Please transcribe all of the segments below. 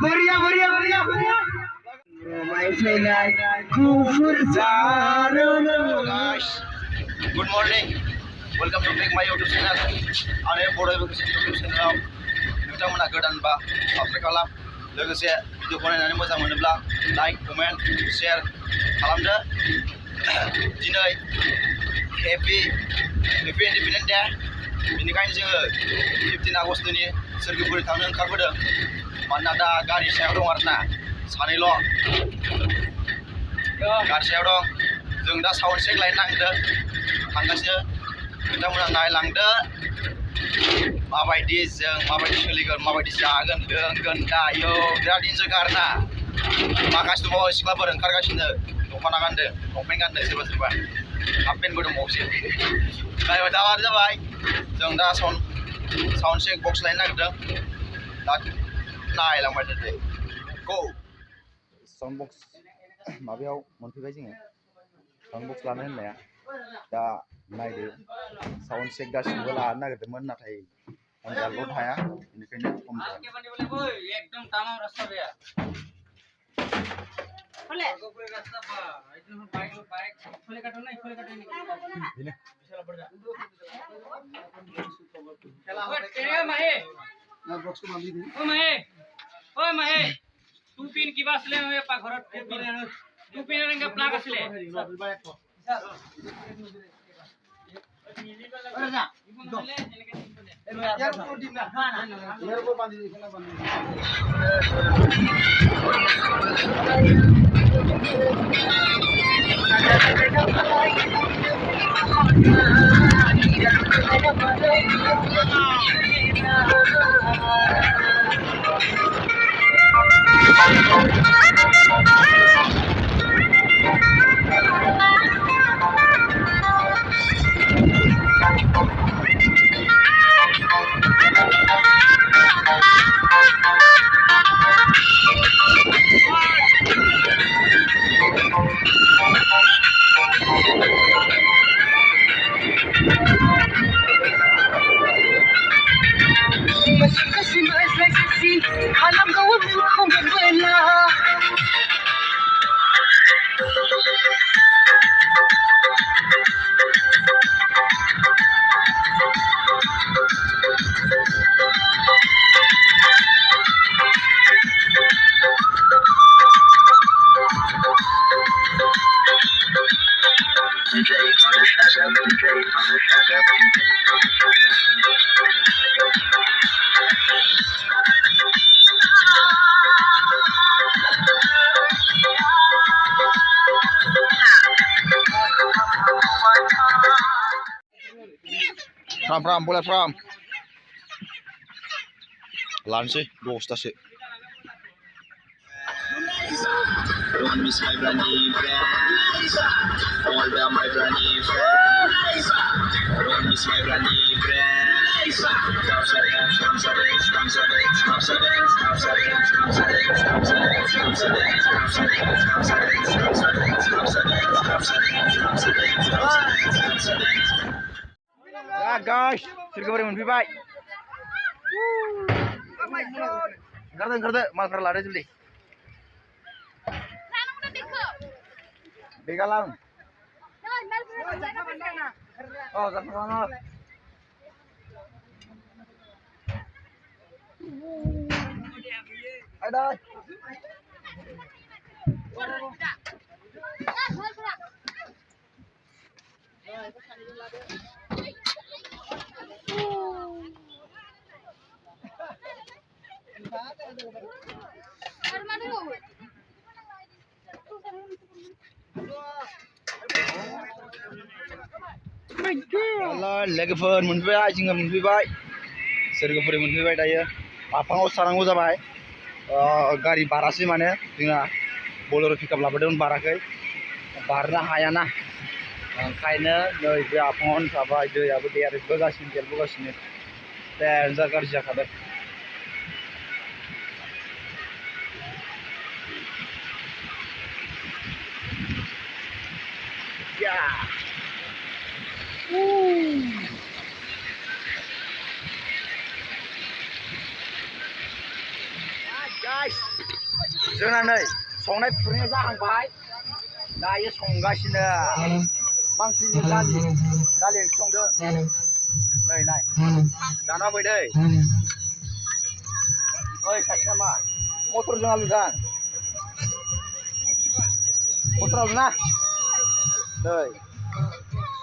Meriah, meriah, meriah, meriah. My friend, kufur Guys, good morning. Welcome to my YouTube channel. Ane boikwobw YouTube channel. नोंथांमोना गोदानबा subscribe खालाम लोगोसे भिडिअखौ नायनानै मोजां मोनोब्ला लाइक कमेन्ट शेयार खालामदो दिनै हेपि इन्डिपेन्डेन्स डे बेनिखायनो जोङो 15 आगस्टनि सोरगोफुरि थांनो ओंखारबोदों मानोना दा गारि सायाव दं आरोना सानैल' गारि सायाव दं जों दा साउन्ड चेक लायनो नागिरदों थांगासिनो नोंथांमोना नायलांदो माबायदि जों माबायदि सोलिगोन माबायदि जागोन लोंगोन दायो बिराद इन्जय आरोना माखासे दङ सिख्लाफोर ओंखारगासिनो दख'ना गानदों लंपेन्ट गानदों सोरबा सोरबा हाफ पेन्टबो दंबावोसो नायबाय थाबानो जाबाय जों दा साउन्ड चेक बक्स लायनो नागिरदों दा नायलांबाय थादो गो साउन्ड बक्स माबायाव मोनफैबाय जोङो साउन्ड बक्स लानो होननाया दा नायदो साउन्ड चेक गासिबो लानो नागिरदोंमोन नाथाय आं लोड हाया बेनिखायनो खम तू पिन किबा असले पाकघरात तू पिन रंग प्लाग असले Pram, boleh pram. Lansih, 12 Don't miss my brandy friends. All the my brandy friends. Don't miss my brandy friends. Ya guys, Swrgwpuri मोनफैबाय ओंखारदो मालफोर लादो जल्दि बेगा लां जाखांना ada लोगोफोर मोनफैबाय जोङो मोनफैबाय सोरगोफुरि मोनफैबाय दायो आफाङाव सानांगौ जाबाय गारि बारासै माने जोंना बोलेरो पिकआप लाबोदोंमोन बाराखै बारनो हायाना ओंखायनो नै बे आफाङावनो थाबाय दैयाबो देरबोगासिनो देनजार गाज्रि जाखादों गाइस जोंना नै संनाय खुरनाया जाहांबाय दायो संगासिनो मांख्रिनि दालि ओंख्रि संदों नै नाय जाना फै दै ओइ सासे नामा मटरजों आलुजों मटर आलु ना नै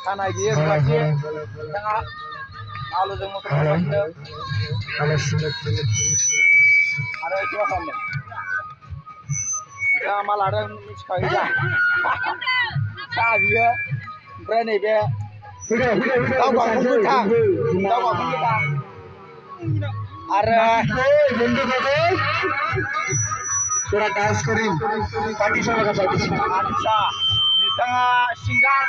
खानाय बियो रुवाथि बिथाङा आलुजों मटर संगासिनो आरो मा खालामदों बिथाङा मा लादों मिथिखायो दा साहा बियो ओमफ्राय नैबे दाउ गांखं गोथां आरो थोड़ा डांस करें पार्टी सब का पार्टी आदसा बिथाङा सिंगार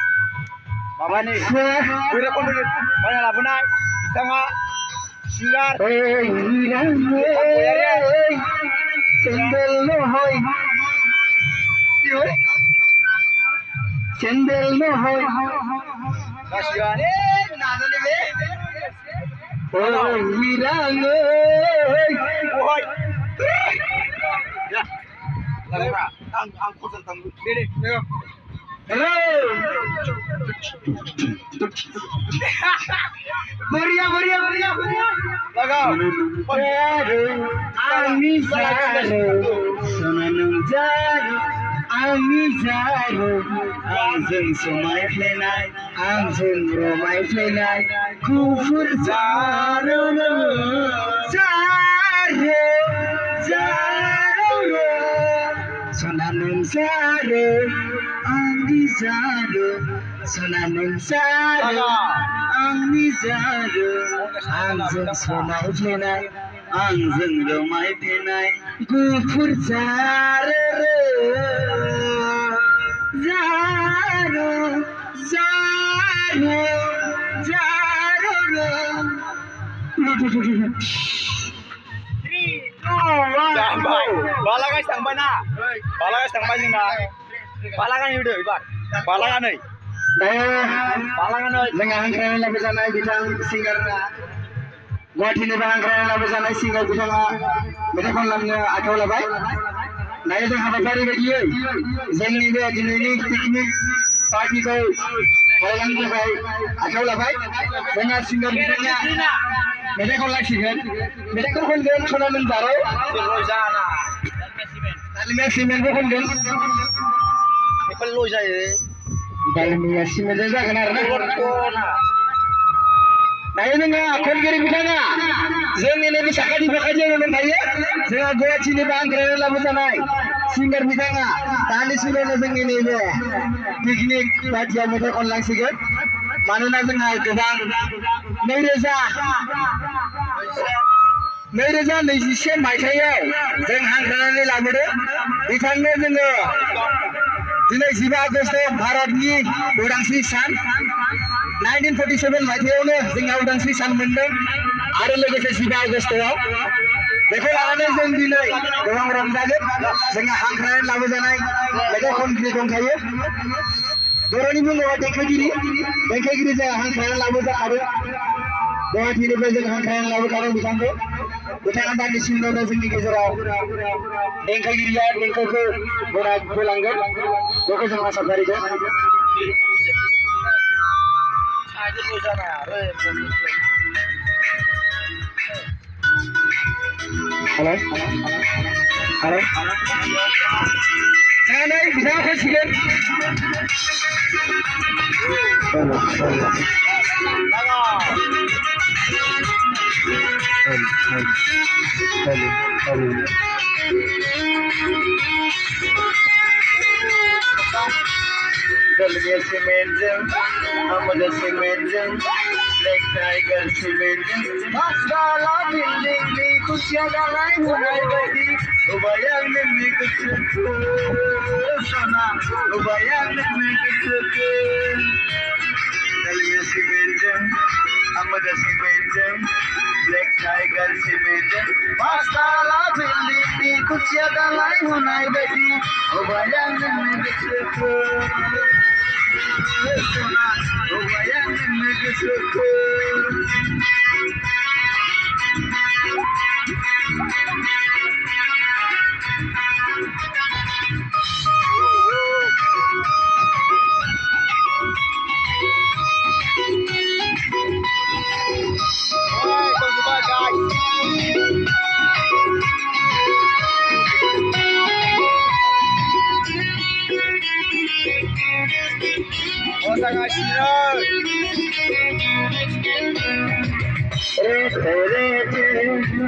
माबानि भैरबकुन्डनि बायना लाबोनाय बिथाङा सिंगार सेंडेल में हो जासिगोन नाजाने बे वीरांगो ओइ या लांब्रा आं खजल थांगो दे बढ़िया लगाओ आमी जारो आंजों समायफ्लेनाय आंजों रमायफ्लेनाय गुफुर जारो सना नों जारो आंनि जारो सना नों जारो आंनि जारो आंजों समायफ्लेनाय आंजों रमायफ्लेनाय गुफुर जारो Balagas थांबाय ना बालागास थांबाय जोंना बालागान होदो एबार बालागानै जोंहा हांख्रायनानै लाबोजानाय बिथां सिंगारना गुवाहाटीनिफ्राय हांख्रायनानै लाबोजानाय सिंगार बिथाङा मेथाइ खनलांनो आखायाव लाबाय दायो जों हाबाफारि बायदियै जोंनि बे दिनैनि पिकनिक पार्टिखौ खालामनो थाखाय आखायाव लाबाय जोंहा सिंगार बिथाङा मेथाइ खनलांसिगोन मेथाइखौ खनगोन सना नों जारो दालिमिया सिमेन्टबो खनगोन बेफोर ल' जायो दालिमिया सिमेन्टजों जागोन आरो ना दायो जोंहा खनगिरि बिथाङा जोंनि नैबे साखाथि फाखाथियाव दंखायो जोंहा गुवाहाटीनिफ्राय हांख्रायनानै लाबोजानाय सिंगार बिथाङा दानि समावनो जोंनि नैबे पिकनिक पार्टियाव मेथाइ खनलांसिगोन मानोना जोंहा गोबां 2021 मायथाइयाव जों हांख्रायनानै लाबोदों बिथांनो जोङो दिनै 15 आगस्ट भारतनि उदांस्रि सान 1947 मायथाइयावनो जोंहा उदांस्रि सान मोनदों आरो लोगोसे 15 आगस्टआव बेखौ लानानै जों दिनै गोबां रंजागोन जोंहा हांख्रायनानै लाबोजानाय मेथाइ खनगिरि दंखायो बर'नि मुङाव देंखोगिरि जोंहा हांख्रायनानै लाबोजाखादों गुवाहाटीनिफ्राय जों हांख्रायनानै लाबोखादों बिथांखौ बिथाङा दान्दिसे उनावनो जोंनि गेजेराव देंखोगिरिया देंखोखौ बोलांगोन बेखौ जों आसा फारिगोन हेलो जानानै बिथाङा फैसिगोन Dalmiya semenjang, Amada semenjang, Black Tiger semenjang, Masala building ni kusia dalai hunai badi, ubayang ni kusuku, sana, ubayang ni kusuku. Dalmiya semenjang, Amada semenjang, Black Tiger semenjang, Masala building ni kusia dalai hunai badi, ubayang ni kusuku. Ubayang ni kusuku.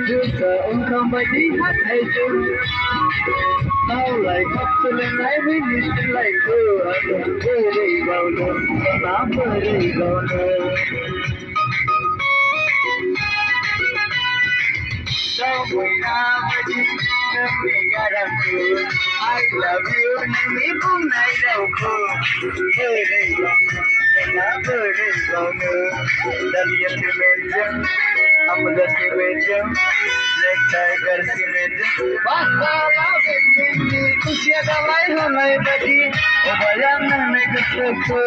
Rete onkam badi hathaisu now like hapsulenai minister like go rei gauno na rei gauno I love you, Nami Punai Rauko. Dalia Simenjam, Amada Simenjam, Black Tiger Simenjam. Basta Kushia Gabbai Honai Badi, Obayam Nagasuko.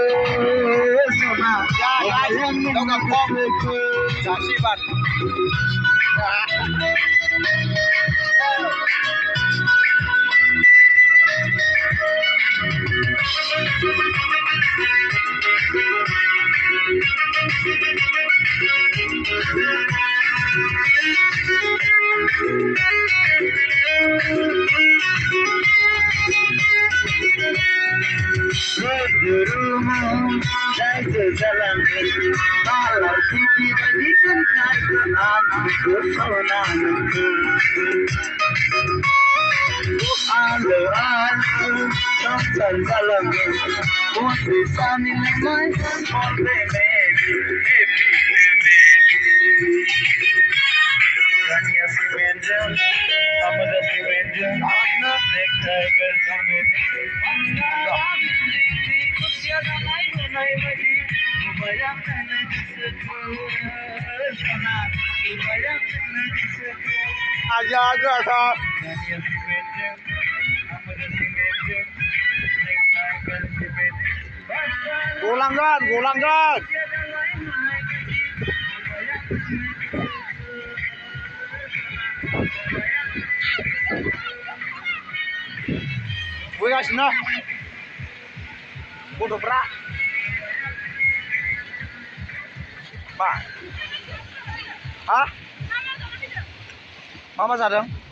Obayam Nagasuko. Saksikan. Aja agak sah. Golangkan. Gue kasih nah. Bodoh berak. Pak. Hah? Mama sadang.